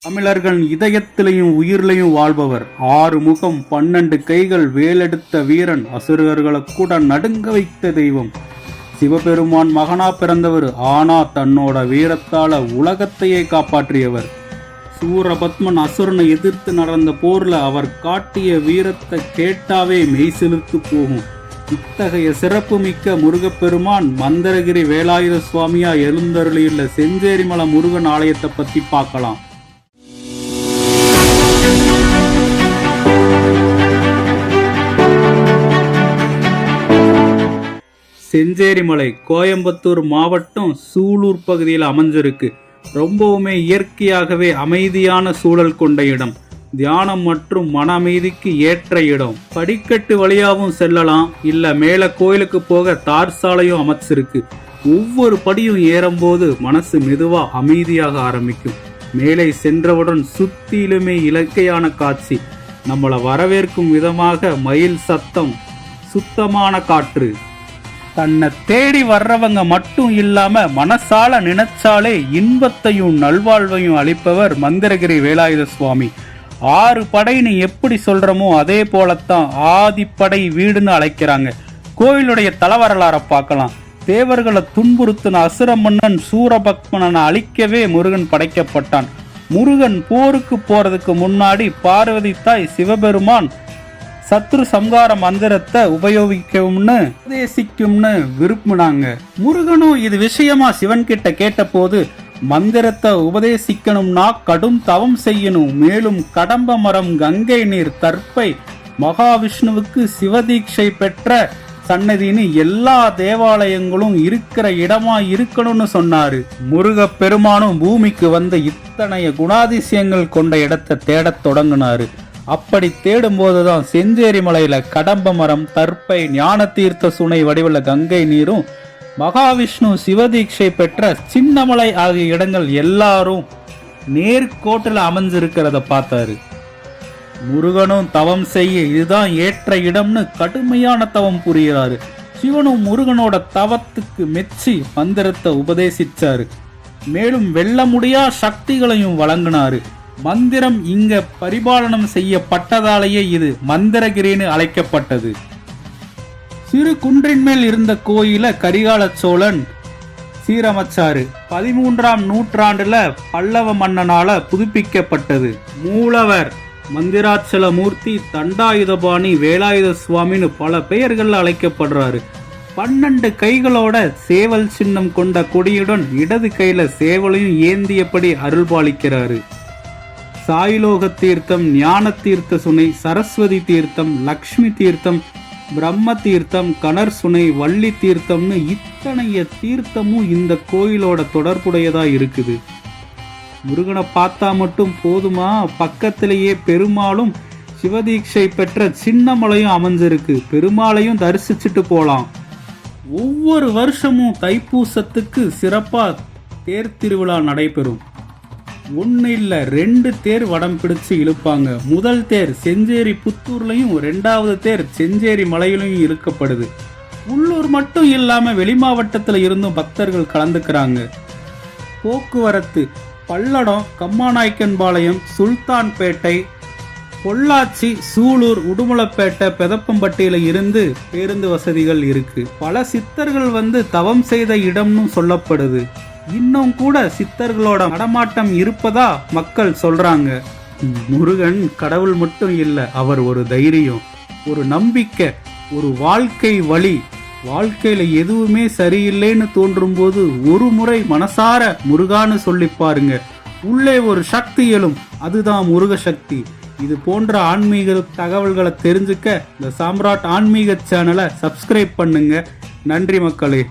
தமிழர்கள் இதயத்திலையும் உயிர்லையும் வாழ்பவர். 6 முகம் 12 கைகள் வேலெடுத்த வீரன். அசுரர்களை கூட நடுங்க வைத்த தெய்வம். சிவபெருமான் மகனா பிறந்தவர். ஆனா தன்னோட வீரத்தால உலகத்தையே காப்பாற்றியவர். சூரபத்மன் அசுரனை எதிர்த்து நடந்த போர்ல அவர் காட்டிய வீரத்தை கேட்டாவே மெய் சிலிர்த்து போகும். இத்தகைய சிறப்புமிக்க முருகப்பெருமான் மந்திரகிரி வேலாயுத சுவாமியா எழுந்தருளியுள்ள செஞ்சேரிமலை முருகன் ஆலயத்தை பத்தி பார்க்கலாம். செஞ்சேரிமலை கோயம்புத்தூர் மாவட்டம் சூலூர் பகுதியில் அமைஞ்சிருக்கு. ரொம்பவுமே இயற்கையாகவே அமைதியான சூழல் கொண்ட இடம். தியானம் மற்றும் மன அமைதிக்கு ஏற்ற இடம். படிக்கட்டு வழியாகவும் செல்லலாம், இல்ல மேல கோயிலுக்கு போக தார் சாலையும் அமைச்சிருக்கு. ஒவ்வொரு படியும் ஏறும்போது மனசு மெதுவா அமைதியாக ஆரம்பிக்கும். மேலே சென்றவுடன் சுத்திலுமே இலக்கையான காட்சி. நம்மளை வரவேற்கும் விதமாக மயில் சத்தம், சுத்தமான காற்று. தன்னை தேடி வர்றவங்க மட்டும் இல்லாம மனசால நினைச்சாலே இன்பத்தையும் நல்வாழ்வையும் அளிப்பவர் மந்திரகிரி வேலாயுத சுவாமி. 6 படைன்னு எப்படி சொல்றமோ அதே போலத்தான் ஆதிப்படை வீடுன்னு அழைக்கிறாங்க. கோயிலுடைய தலவரலாறை பார்க்கலாம். தேவர்களை துன்புறுத்தின அசுர மன்னன் சூரபத்மனை அழிக்கவே முருகன் படைக்கப்பட்டான். முருகன் போருக்கு போறதுக்கு முன்னாடி பார்வதி தாய் சிவபெருமான் சத்ரு சம்ஹார மந்திரத்தை உபதேசிக்கும்னு விரும்பினாங்க. முருகனும் இது விஷயமா சிவன் கிட்ட கேட்டபோது, மந்திரத்தை உபதேசிக்கணும்னா கடும் தவம் செய்யணும், மேலும் கடம்ப மரம், கங்கை நீர், தர்ப்பை, மகாவிஷ்ணுவுக்கு சிவதீட்சை பெற்ற சன்னதின்னு எல்லா தேவாலயங்களும் இருக்கிற இடமா இருக்கணும்னு சொன்னாரு. முருக பெருமானும் பூமிக்கு வந்த இத்தனைய குணாதிசயங்கள் கொண்ட இடத்தை தேடத் தொடங்கினாரு. அப்படி தேடும் போதுதான் செஞ்சேரி மலையில கடம்ப மரம், தர்ப்பை, ஞான தீர்த்த சுனை வடிவுள்ள கங்கை நீரும், மகாவிஷ்ணு சிவதீட்சை பெற்ற சின்னமலை ஆகிய இடங்கள் எல்லாரும் நேர்கோட்டில் அமைஞ்சிருக்கிறத பார்த்தாரு. முருகனும் தவம் செய்ய இதுதான் ஏற்ற இடம்னு கடுமையான தவம் புரிகிறாரு. சிவனும் முருகனோட தவத்துக்கு மெச்சி மந்திரத்தை உபதேசிச்சாரு. மேலும் வெல்ல முடியா சக்திகளையும் வழங்கினாரு. மந்திரம் இங்க பரிபாலனம் செய்யப்பட்டதாலேயே இது மந்திரகிரின்னு அழைக்கப்பட்டது. சிறு குன்றின் மேல் இருந்த கோயில கரிகால சோழன் சீரமைச்சாரு. 13ஆம் நூற்றாண்டுல பல்லவ மன்னனால புதுப்பிக்கப்பட்டது. மூலவர் மந்திராச்சல மூர்த்தி, தண்டாயுதபாணி, வேலாயுத சுவாமின்னு பல பெயர்கள் அழைக்கப்படுறாரு. 12 கைகளோட சேவல் சின்னம் கொண்ட கொடியுடன் இடது கையில சேவலையும் ஏந்தியபடி அருள்பாலிக்கிறாரு. சாயிலோக தீர்த்தம், ஞான தீர்த்த சுனை, சரஸ்வதி தீர்த்தம், லக்ஷ்மி தீர்த்தம், பிரம்ம தீர்த்தம், கணர் சுனை, வள்ளி தீர்த்தம்னு இத்தனைய தீர்த்தமும் இந்த கோயிலோட தொடர்புடையதா இருக்குது. முருகனை பார்த்தா மட்டும் போதுமா, பக்கத்திலேயே பெருமாளும் சிவதீட்சை பெற்ற சின்னமலையும் அமைஞ்சிருக்கு. பெருமாளையும் தரிசிச்சுட்டு போலாம். ஒவ்வொரு வருஷமும் தைப்பூசத்துக்கு சிறப்பா தேர் திருவிழா நடைபெறும். 1 இல்ல 2 தேர் வடம் பிடிச்சு இழுப்பாங்க. முதல் தேர் செஞ்சேரி புத்தூர்லையும், 2வது தேர் செஞ்சேரி மலையிலையும் இழுக்கப்படுது. உள்ளூர் மட்டும் இல்லாம வெளி மாவட்டத்துல இருந்தும் பக்தர்கள் கலந்துக்கிறாங்க. போக்குவரத்து பல்லடம், கம்மாநாயக்கன்பாளையம், சுல்தான்பேட்டை, பொள்ளாச்சி, சூலூர், உடுமலைப்பேட்டை, பெதப்பம்பட்டியில இருந்து பேருந்து வசதிகள் இருக்கு. பல சித்தர்கள் வந்து தவம் செய்த இடம்னு சொல்லப்படுது. இன்னும் கூட சித்தர்களோட நடமாட்டம் இருப்பதா மக்கள் சொல்றாங்க. முருகன் கடவுள் மட்டும் இல்ல, அவர் ஒரு தைரியம், ஒரு நம்பிக்கை, ஒரு வாழ்க்கை வழி. வாழ்க்கையில எதுவுமே சரியில்லைன்னு தோன்றும் போது ஒரு முறை மனசார முருகான்னு சொல்லி பாருங்க. உள்ளே ஒரு சக்தி எழும், அதுதான் முருக சக்தி. இது போன்ற ஆன்மீக தகவல்களை தெரிஞ்சுக்க இந்த சாம்ராட் ஆன்மீக சேனலை சப்ஸ்கிரைப் பண்ணுங்க. நன்றி மக்களே.